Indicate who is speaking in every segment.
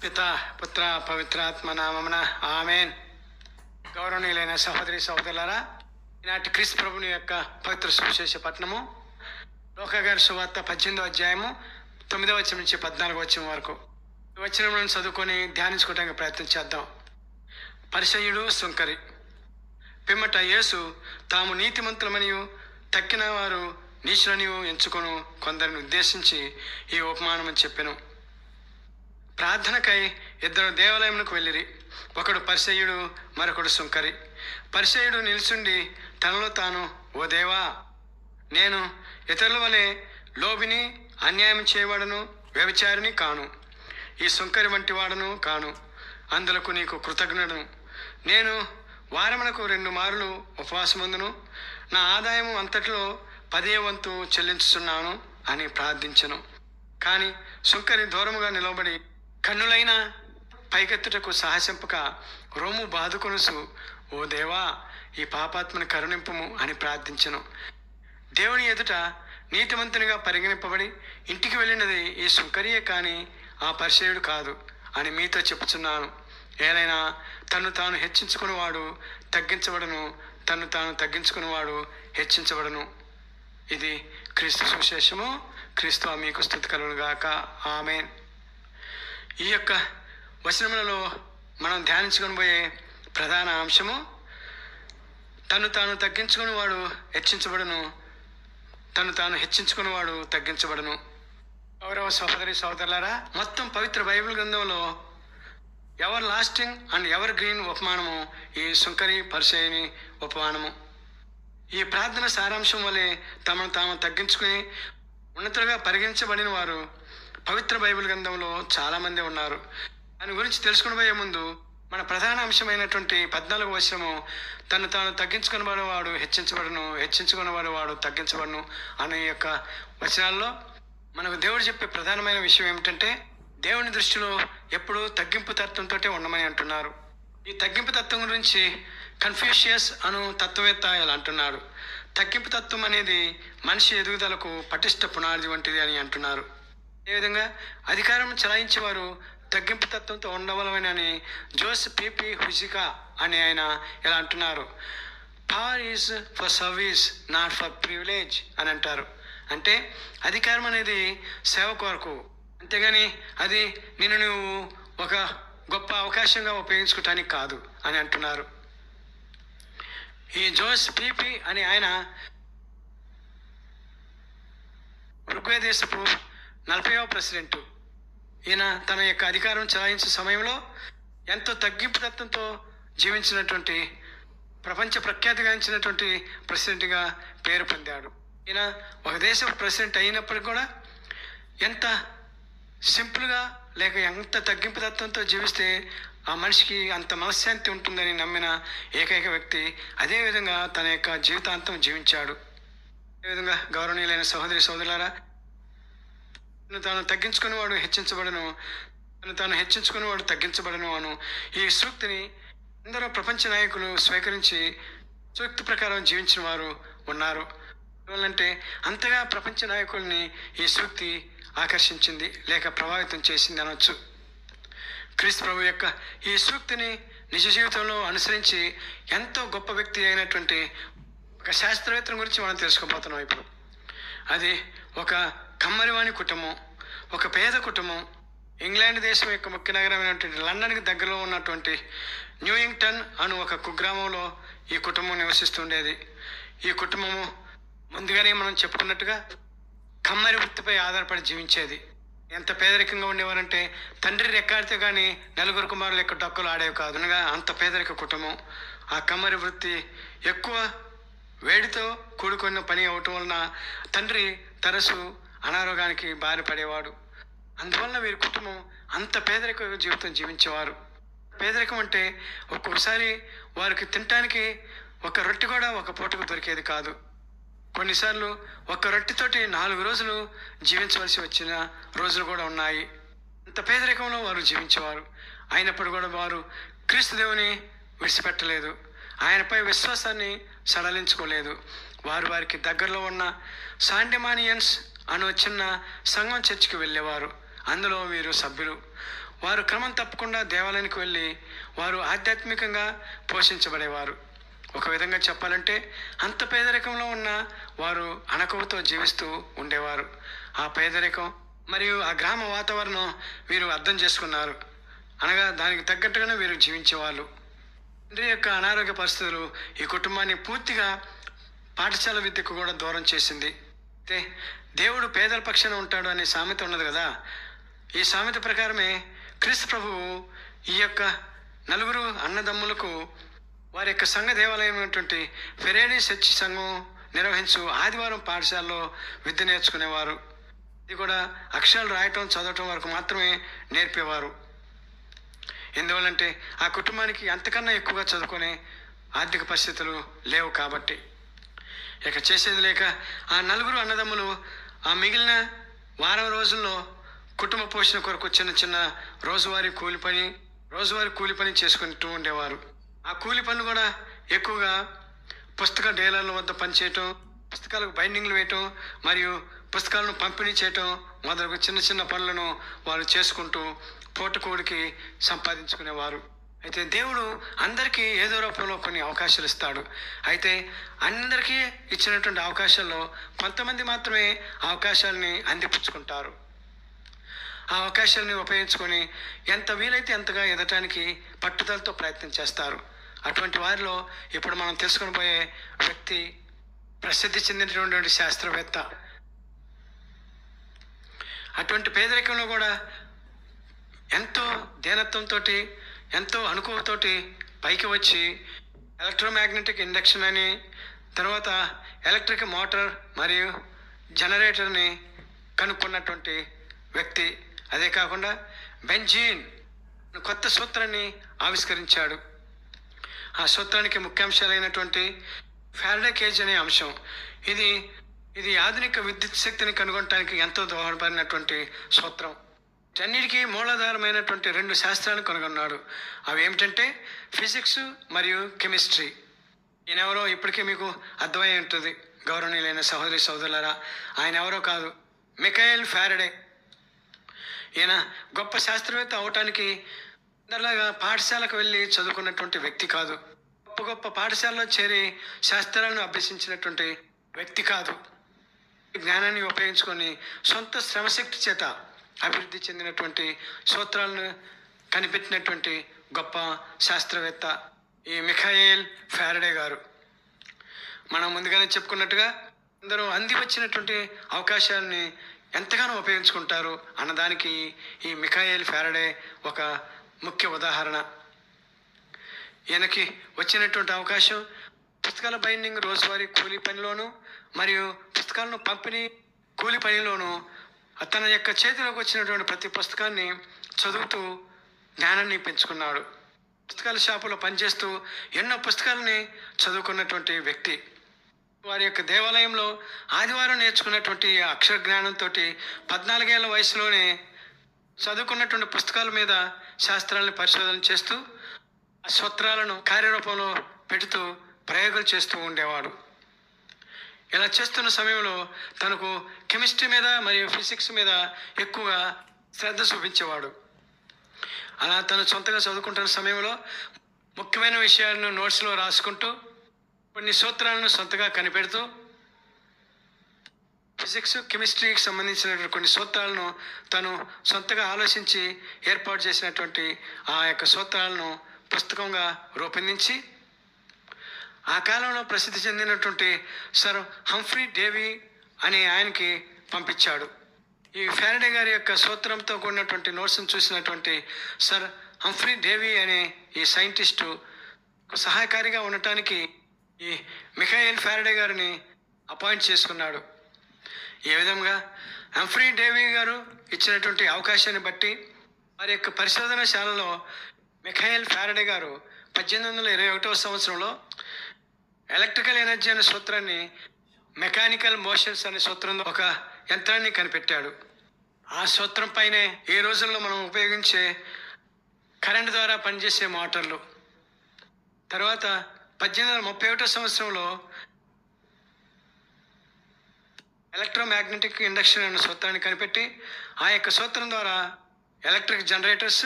Speaker 1: పిత పుత్ర పవిత్రాత్మ నామమున ఆమెన్. గౌరవనీయులైన సహోదరి సహోదరులారా, ఈనాటి క్రీస్తు ప్రభుని యొక్క పవిత్ర సువిశేష పట్టణము లోకా గారి సువార్త 18వ అధ్యాయము 9వ వచనం నుంచి 14వ వచనం వరకు ఈ వచనములను చదువుకొని ధ్యానించుకోవడానికి ప్రయత్నం చేద్దాం. పరిసయ్యుడు సుంకరి. పిమ్మట యేసు తాము నీతిమంతులమనియు తక్కిన వారు నీచులనియు ఎంచుకొను కొందరిని ఉద్దేశించి ఈ ఉపమానము చెప్పెను. ప్రార్థనకై ఇద్దరు దేవాలయమునకు వెళ్ళిరి. ఒకడు పరిసయ్యుడు, మరొకడు సుంకరి. పరిసయ్యుడు నిల్చుండి తనలో తాను, ఓ దేవా, నేను ఇతరుల వలె లోబిని, అన్యాయం చేయవాడను, వ్యభిచారిని కాను. ఈ సుంకరి వంటి వాడను కాను. అందులకు నీకు కృతజ్ఞుడను. నేను వారమునకు 2 మారులు ఉపవాసమందును, నా ఆదాయము అంతటిలో 10వ వంతు చెల్లించుతున్నాను అని ప్రార్థించెను. కానీ సుంకరి దూరముగా నిలబడి కన్నులైన పైకెత్తుటకు సాహసింపక రొమ్ము బాదుకొనుసు, ఓ దేవా, ఈ పాపాత్మని కరుణింపుము అని ప్రార్థించెను. దేవుని ఎదుట నీతిమంతునిగా పరిగణింపబడి ఇంటికి వెళ్ళినది ఈ సుంకరియే కానీ ఆ పరిసయ్యుడు కాదు అని మీతో చెప్పుచున్నాను. ఏలైనా తన్ను తాను హెచ్చించుకునేవాడు తగ్గించబడను, తన్ను తాను తగ్గించుకునేవాడు హెచ్చించబడను. ఇది క్రీస్తు సువిశేషము. క్రీస్తు మీకు స్తుతి కలుగును గాక. ఆమేన్. ఈ యొక్క వచనములలో మనం ధ్యానించుకొని పోయే ప్రధాన అంశము, తను తాను తగ్గించుకునేవాడు హెచ్చించబడును, తను తాను హెచ్చించుకునేవాడు తగ్గించబడును. గౌరవ సహోదరి సహోదరులారా, మొత్తం పవిత్ర బైబిల్ గ్రంథంలో everlasting and evergreen ఉపమానము ఈ సుంకరి పరిసయ్యుని ఉపమానము. ఈ ప్రార్థన సారాంశం వలె తమను తాము తగ్గించుకుని ఉన్నతులుగా పరిగణించబడిన వారు పవిత్ర బైబిల్ గ్రంథంలో చాలామంది ఉన్నారు. దాని గురించి తెలుసుకునిపోయే ముందు మన ప్రధాన అంశమైనటువంటి 14వ వచనము, తను తాను తగ్గించుకునేవాడు హెచ్చించబడును, హెచ్చించుకునేవాడు తగ్గించబడును అనే యొక్క వచనాల్లో మనకు దేవుడు చెప్పే ప్రధానమైన విషయం ఏమిటంటే, దేవుని దృష్టిలో ఎప్పుడూ తగ్గింపు తత్వంతో ఉండమని అంటున్నారు. ఈ తగ్గింపు తత్వం గురించి కన్ఫ్యూషియస్ అను తత్వవేత్త ఇలా అంటున్నారు. తగ్గింపు తత్వం అనేది మనిషి ఎదుగుదలకు పటిష్ట పునాది వంటిది అని అంటున్నారు. అదేవిధంగా అధికారం చలాయించేవారు తగ్గింపు తత్వంతో ఉండవలమని జోస్ పిపి హుజికా అని ఆయన ఇలా అంటున్నారు. Power is for service, not for privilege అని అంటారు. అంటే అధికారం అనేది సేవ కొరకు, అంతేగాని అది నిన్ను నువ్వు ఒక గొప్ప అవకాశంగా ఉపయోగించుకోవటానికి కాదు అని అంటున్నారు. ఈ జోస్ పిపి అని ఆయన ఉరుగ్వే దేశపు 40వ ప్రెసిడెంట్. ఈయన తన యొక్క అధికారం చలాయించే సమయంలో ఎంతో తగ్గింపు తత్వంతో జీవించినటువంటి, ప్రపంచ ప్రఖ్యాతిగాంచినటువంటి ప్రెసిడెంట్గా పేరు పొందాడు. ఈయన ఒక దేశ ప్రెసిడెంట్ అయినప్పటికీ కూడా ఎంత సింపుల్గా లేక ఎంత తగ్గింపు తత్వంతో జీవిస్తే ఆ మనిషికి అంత మనశ్శాంతి ఉంటుందని నమ్మిన ఏకైక వ్యక్తి. అదేవిధంగా తన యొక్క జీవితాంతం జీవించాడు. అదేవిధంగా గౌరవనీయులైన సహోదరి సహోదరులారా, తను తాను తగ్గించుకునేవాడు హెచ్చించబడను, తను తాను హెచ్చించుకునేవాడు తగ్గించబడను అను ఈ సూక్తిని ఎందరో ప్రపంచ నాయకులు స్వీకరించి సూక్తి ప్రకారం జీవించిన వారు ఉన్నారు. ఎందువల్లంటే అంతగా ప్రపంచ నాయకుల్ని ఈ సూక్తి ఆకర్షించింది లేక ప్రభావితం చేసింది అనవచ్చు. క్రీస్తు ప్రభు యొక్క ఈ సూక్తిని నిజ జీవితంలో అనుసరించి ఎంతో గొప్ప వ్యక్తి అయినటువంటి ఒక శాస్త్రవేత్తల గురించి మనం తెలుసుకోబోతున్నాం ఇప్పుడు. అది ఒక కమ్మరివాణి కుటుంబం, ఒక పేద కుటుంబం. ఇంగ్లాండ్ దేశం యొక్క ముఖ్య నగరమైనటువంటి లండన్కి దగ్గరలో ఉన్నటువంటి న్యూయింగ్టన్ అను ఒక కుగ్రామంలో ఈ కుటుంబం నివసిస్తుండేది. ఈ కుటుంబము ముందుగానే మనం చెప్పుకున్నట్టుగా కమ్మరి వృత్తిపై ఆధారపడి జీవించేది. ఎంత పేదరికంగా ఉండేవారంటే తండ్రి రెక్కాడితే కానీ 4 కుమారుల యొక్క డొక్కలు ఆడేవి కాదు. అనగా అంత పేదరిక కుటుంబం. ఆ కమ్మరి వృత్తి ఎక్కువ వేడితో కూడుకున్న పని అవటం వలన తండ్రి తరచు అనారోగ్యానికి బారిపడేవాడు. అందువలన వీరి కుటుంబం అంత పేదరిక జీవితం జీవించేవారు. పేదరికం అంటే ఒక్కొక్కసారి వారికి తినటానికి ఒక రొట్టె కూడా ఒక పూటకు దొరికేది కాదు. కొన్నిసార్లు ఒక రొట్టెతోటి 4 రోజులు జీవించవలసి వచ్చిన రోజులు కూడా ఉన్నాయి. అంత పేదరికంలో వారు జీవించేవారు. అయినప్పుడు కూడా వారు క్రీస్తు దేవుని విడిచిపెట్టలేదు, ఆయనపై విశ్వాసాన్ని సడలించుకోలేదు. వారికి దగ్గరలో ఉన్న సాండిమానియన్స్ అను చిన్న సంఘం చర్చికి వెళ్ళేవారు. అందులో వీరు సభ్యులు. వారు క్రమం తప్పకుండా దేవాలయానికి వెళ్ళి వారు ఆధ్యాత్మికంగా పోషించబడేవారు. ఒక విధంగా చెప్పాలంటే అంత పేదరికంలో ఉన్న వారు అణకువతో జీవిస్తూ ఉండేవారు. ఆ పేదరికం మరియు ఆ గ్రామ వాతావరణం వీరు అర్థం చేసుకున్నారు. అనగా దానికి తగ్గట్టుగానే వీరు జీవించేవాళ్ళు. తండ్రి యొక్క అనారోగ్య పరిస్థితులు ఈ కుటుంబాన్ని పూర్తిగా పాఠశాల విద్యకు కూడా దూరం చేసింది. అయితే దేవుడు పేదల పక్షాన ఉంటాడు అనే సామెత ఉన్నది కదా. ఈ సామెత ప్రకారమే క్రీస్తు ప్రభువు ఈ యొక్క నలుగురు అన్నదమ్ములకు వారి యొక్క సంఘ దేవాలయం అయినటువంటి ఫెరేని చర్చి సంఘం నిర్వహించు ఆదివారం పాఠశాలలో విద్య నేర్చుకునేవారు. ఇది కూడా అక్షరాలు రాయటం చదవటం వరకు మాత్రమే నేర్పేవారు. ఎందువల్లంటే ఆ కుటుంబానికి అంతకన్నా ఎక్కువగా చదువుకునే ఆర్థిక పరిస్థితులు లేవు కాబట్టి. ఇక చేసేది లేక ఆ నలుగురు అన్నదమ్ములు ఆ మిగిలిన వారం రోజుల్లో కుటుంబ పోషణ కొరకు చిన్న చిన్న రోజువారీ కూలి పని చేసుకుంటూ ఉండేవారు. ఆ కూలి పనులు కూడా ఎక్కువగా పుస్తక డీలర్ల వద్ద పనిచేయటం, పుస్తకాలకు బైండింగ్లు వేయటం మరియు పుస్తకాలను పంపిణీ చేయటం మొదలగు చిన్న చిన్న పనులను వారు చేసుకుంటూ పూటకూడికి సంపాదించుకునేవారు. అయితే దేవుడు అందరికీ ఏదో రూపంలో కొన్ని అవకాశాలు ఇస్తాడు. అయితే అందరికీ ఇచ్చినటువంటి అవకాశాల్లో కొంతమంది మాత్రమే అవకాశాలని అందిపుచ్చుకుంటారు. ఆ అవకాశాలని ఉపయోగించుకొని ఎంత వీలైతే అంతగా ఎదటానికి పట్టుదలతో ప్రయత్నం చేస్తారు. అటువంటి వారిలో ఇప్పుడు మనం తెలుసుకొని పోయే వ్యక్తి ప్రసిద్ధి చెందినటువంటి శాస్త్రవేత్త. అటువంటి పేదరికంలో కూడా ఎంతో దీనత్వంతో, ఎంతో అనుకువతోటి పైకి వచ్చి ఎలక్ట్రోమాగ్నెటిక్ ఇండక్షన్ అని, తర్వాత ఎలక్ట్రిక్ మోటార్ మరియు జనరేటర్ని కనుక్కున్నటువంటి వ్యక్తి. అదే కాకుండా బెంజీన్ కొత్త సూత్రాన్ని ఆవిష్కరించాడు. ఆ సూత్రానికి ముఖ్యాంశాలైనటువంటి ఫారడే కేజ్ అనే అంశం. ఇది ఆధునిక విద్యుత్ శక్తిని కనుగొనడానికి ఎంతో దోహదపడినటువంటి సూత్రం. అన్నిటికీ మూలాధారమైనటువంటి 2 శాస్త్రాలను కనుగొన్నాడు. అవి ఏమిటంటే ఫిజిక్స్ మరియు కెమిస్ట్రీ. ఈయనెవరో ఇప్పటికీ మీకు అర్థమై ఉంటుంది గౌరవనీయులైన సహోదరి సోదరులారా. ఆయన ఎవరో కాదు, మిఖాయల్ ఫారడే. ఈయన గొప్ప శాస్త్రవేత్త అవటానికి అందరిలాగా పాఠశాలకు వెళ్ళి చదువుకున్నటువంటి వ్యక్తి కాదు. గొప్ప పాఠశాలలో చేరి శాస్త్రాలను అభ్యసించినటువంటి వ్యక్తి కాదు. జ్ఞానాన్ని ఉపయోగించుకొని సొంత శ్రమశక్తి చేత అభివృద్ధి చెందినటువంటి సూత్రాలను కనిపెట్టినటువంటి గొప్ప శాస్త్రవేత్త ఈ మిఖాయేల్ ఫారడే గారు. మనం ముందుగానే చెప్పుకున్నట్టుగా అందరూ అంది వచ్చినటువంటి అవకాశాలని ఎంతగానో ఉపయోగించుకుంటారు అన్నదానికి ఈ మిఖాయేల్ ఫారడే ఒక ముఖ్య ఉదాహరణ. ఈయనకి వచ్చినటువంటి అవకాశం పుస్తకాల బైండింగ్ రోజువారీ కూలీ పనిలోను మరియు పుస్తకాలను పంపిణీ కూలీ పనిలోను తన యొక్క చేతిలోకి వచ్చినటువంటి ప్రతి పుస్తకాన్ని చదువుతూ జ్ఞానాన్ని పెంచుకున్నాడు. పుస్తకాల షాపులో పనిచేస్తూ ఎన్నో పుస్తకాలని చదువుకున్నటువంటి వ్యక్తి. వారి యొక్క దేవాలయంలో ఆదివారం నేర్చుకున్నటువంటి అక్షర జ్ఞానంతో 14 ఏళ్ల వయసులోనే చదువుకున్నటువంటి పుస్తకాల మీద శాస్త్రాలను పరిశోధన చేస్తూ ఆ సూత్రాలను కార్యరూపంలో పెడుతూ ప్రయోగాలు చేస్తూ ఉండేవాడు. ఇలా చేస్తున్న సమయంలో తనకు కెమిస్ట్రీ మీద మరియు ఫిజిక్స్ మీద ఎక్కువగా శ్రద్ధ చూపించేవాడు. అలా తను సొంతంగా చదువుకుంటున్న సమయంలో ముఖ్యమైన విషయాలను నోట్స్లో రాసుకుంటూ కొన్ని సూత్రాలను సొంతగా కనిపెడుతూ ఫిజిక్స్ కెమిస్ట్రీకి సంబంధించినటువంటి కొన్ని సూత్రాలను తను సొంతగా ఆలోచించి ఏర్పాటు చేసినటువంటి ఆ యొక్క సూత్రాలను పుస్తకంగా రూపొందించి ఆ కాలంలో ప్రసిద్ధి చెందినటువంటి సర్ హంఫ్రీ డేవీ అనే ఆయనకి పంపించాడు. ఈ ఫారడే గారి యొక్క సూత్రంతో కూడినటువంటి నోట్స్ను చూసినటువంటి సర్ హంఫ్రీ డేవీ అనే ఈ సైంటిస్టు సహాయకారిగా ఉండటానికి ఈ మిఖాయేల్ ఫారడే గారిని అపాయింట్ చేసుకున్నాడు. ఏ విధంగా హంఫ్రీ డేవీ గారు ఇచ్చినటువంటి అవకాశాన్ని బట్టి వారి యొక్క పరిశోధనశాలలో మిఖాయేల్ ఫారడే గారు 1821వ సంవత్సరంలో ఎలక్ట్రికల్ ఎనర్జీ అనే సూత్రాన్ని మెకానికల్ మోషన్స్ అనే సూత్రంలో ఒక యంత్రాన్ని కనిపెట్టాడు. ఆ సూత్రం పైనే ఈ రోజుల్లో మనం ఉపయోగించే కరెంట్ ద్వారా పనిచేసే మోటార్లు. తర్వాత 1831వ సంవత్సరంలో ఎలక్ట్రోమాగ్నెటిక్ ఇండక్షన్ అనే సూత్రాన్ని కనిపెట్టి ఆ యొక్క సూత్రం ద్వారా ఎలక్ట్రిక్ జనరేటర్స్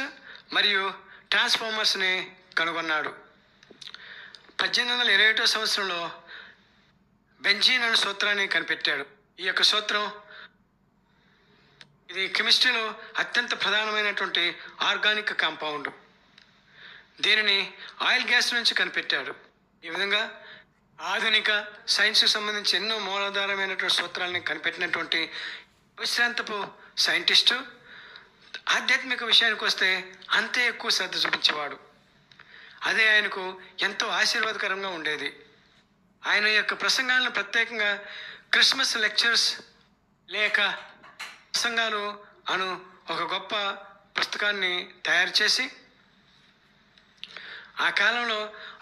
Speaker 1: మరియు ట్రాన్స్ఫార్మర్స్ని కనుగొన్నాడు. 1821 సంవత్సరంలో బెంజీన్ అనే సూత్రాన్ని కనిపెట్టాడు. ఈ యొక్క సూత్రం ఇది కెమిస్ట్రీలో అత్యంత ప్రధానమైనటువంటి ఆర్గానిక్ కాంపౌండ్. దీనిని ఆయిల్ గ్యాస్ నుంచి కనిపెట్టాడు. ఈ విధంగా ఆధునిక సైన్స్కి సంబంధించి ఎన్నో మూలాధారమైనటువంటి సూత్రాలని కనిపెట్టినటువంటి విశ్రాంతపు సైంటిస్టు ఆధ్యాత్మిక విషయానికి వస్తే అంతే ఎక్కువ శ్రద్ధ చూపించేవాడు. అదే ఆయనకు ఎంతో ఆశీర్వాదకరంగా ఉండేది. ఆయన యొక్క ప్రసంగాలను ప్రత్యేకంగా క్రిస్మస్ లెక్చర్స్ లేక ప్రసంగాలు అను ఒక గొప్ప పుస్తకాన్ని తయారు చేసి ఆ కాలంలో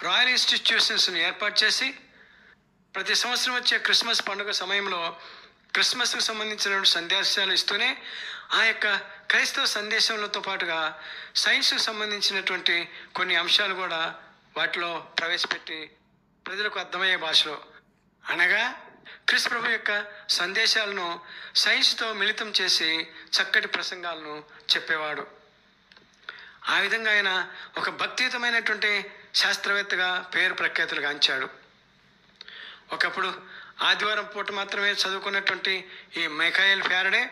Speaker 1: రాయల్ ఇన్స్టిట్యూషన్స్ని ఏర్పాటు చేసి ప్రతి సంవత్సరం వచ్చే క్రిస్మస్ పండుగ సమయంలో క్రిస్మస్కు సంబంధించినటువంటి సందేశాలు ఇస్తూనే ఆ యొక్క క్రైస్తవ సందేశంతో పాటుగా సైన్స్కు సంబంధించినటువంటి కొన్ని అంశాలు కూడా వాటిలో ప్రవేశపెట్టి ప్రజలకు అర్థమయ్యే భాషలో, అనగా క్రీస్తు ప్రభు యొక్క సందేశాలను సైన్స్తో మిళితం చేసి చక్కటి ప్రసంగాలను చెప్పేవాడు. ఆ విధంగా ఆయన ఒక భక్తియుతమైనటువంటి శాస్త్రవేత్తగా పేరు ప్రఖ్యాతులు గాంచాడు. ఒకప్పుడు ఆదివారం పూట మాత్రమే చదువుకున్నటువంటి ఈ మైఖేల్ ఫ్యారడే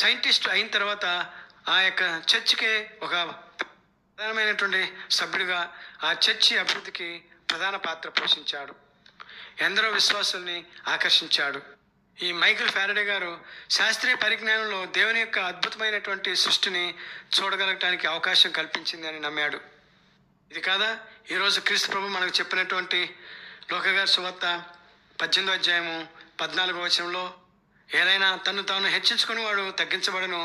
Speaker 1: సైంటిస్ట్ అయిన తర్వాత ఆ యొక్క చర్చికే ఒక ప్రధానమైనటువంటి సభ్యుడిగా ఆ చర్చి అభివృద్ధికి ప్రధాన పాత్ర పోషించాడు. ఎందరో విశ్వాసుల్ని ఆకర్షించాడు. ఈ మైఖేల్ ఫ్యారడే గారు శాస్త్రీయ పరిజ్ఞానంలో దేవుని యొక్క అద్భుతమైనటువంటి సృష్టిని చూడగలగటానికి అవకాశం కల్పించింది అని నమ్మాడు. ఇది కాదా ఈరోజు క్రీస్తు ప్రభు మనకు చెప్పినటువంటి లోకగారి సువార్త 18వ అధ్యాయము 14వ వచనంలో, ఏదైనా తను తాను హెచ్చించుకునేవాడు తగ్గించబడను,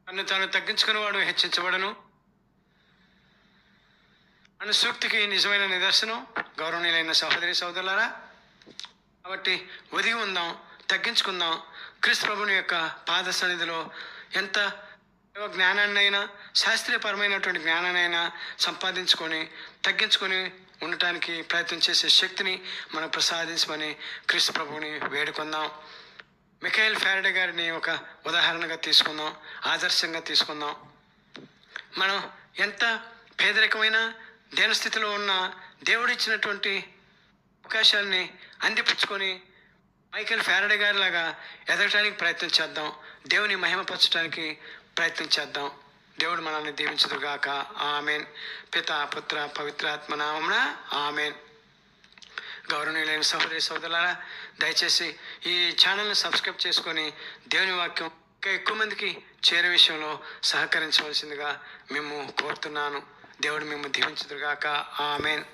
Speaker 1: తను తాను తగ్గించుకునేవాడు హెచ్చించబడను అనే సూక్తికి నిజమైన నిదర్శనం గౌరవనీయులైన సహోదరి సోదరులారా. కాబట్టి ఒదిగి ఉందాం, తగ్గించుకుందాం. క్రీస్తు ప్రభుని యొక్క పాద సన్నిధిలో ఎంత జ్ఞానాన్నైనా శాస్త్రీయపరమైనటువంటి జ్ఞానాన్నైనా సంపాదించుకొని తగ్గించుకొని ఉండటానికి ప్రయత్నం చేసే శక్తిని మనం ప్రసాదించమని క్రీస్తు ప్రభువుని వేడుకుందాం. మైఖేల్ ఫ్యారడే గారిని ఒక ఉదాహరణగా తీసుకుందాం, ఆదర్శంగా తీసుకుందాం. మనం ఎంత పేదరికమైన దేనస్థితిలో ఉన్న దేవుడిచ్చినటువంటి అవకాశాన్ని అందిపుచ్చుకొని మైఖేల్ ఫ్యారడే గారి లాగా ఎదగటానికి ప్రయత్నం చేద్దాం. దేవుని మహిమపరచడానికి ప్రయత్నం చేద్దాం. దేవుడు మనల్ని దీవించుదుగాక. ఆమెన్. పితా పుత్ర పవిత్రాత్మ నామమున ఆమెన్. గౌరవనీయులైన సహోదరి సోదరులారా, దయచేసి ఈ ఛానల్ని సబ్స్క్రైబ్ చేసుకొని దేవుని వాక్యం ఇంకా ఎక్కువ మందికి చేరే విషయంలో సహకరించవలసిందిగా మేము కోరుతున్నాను. దేవుడు మేము దీవించుదుగాక. ఆమెన్.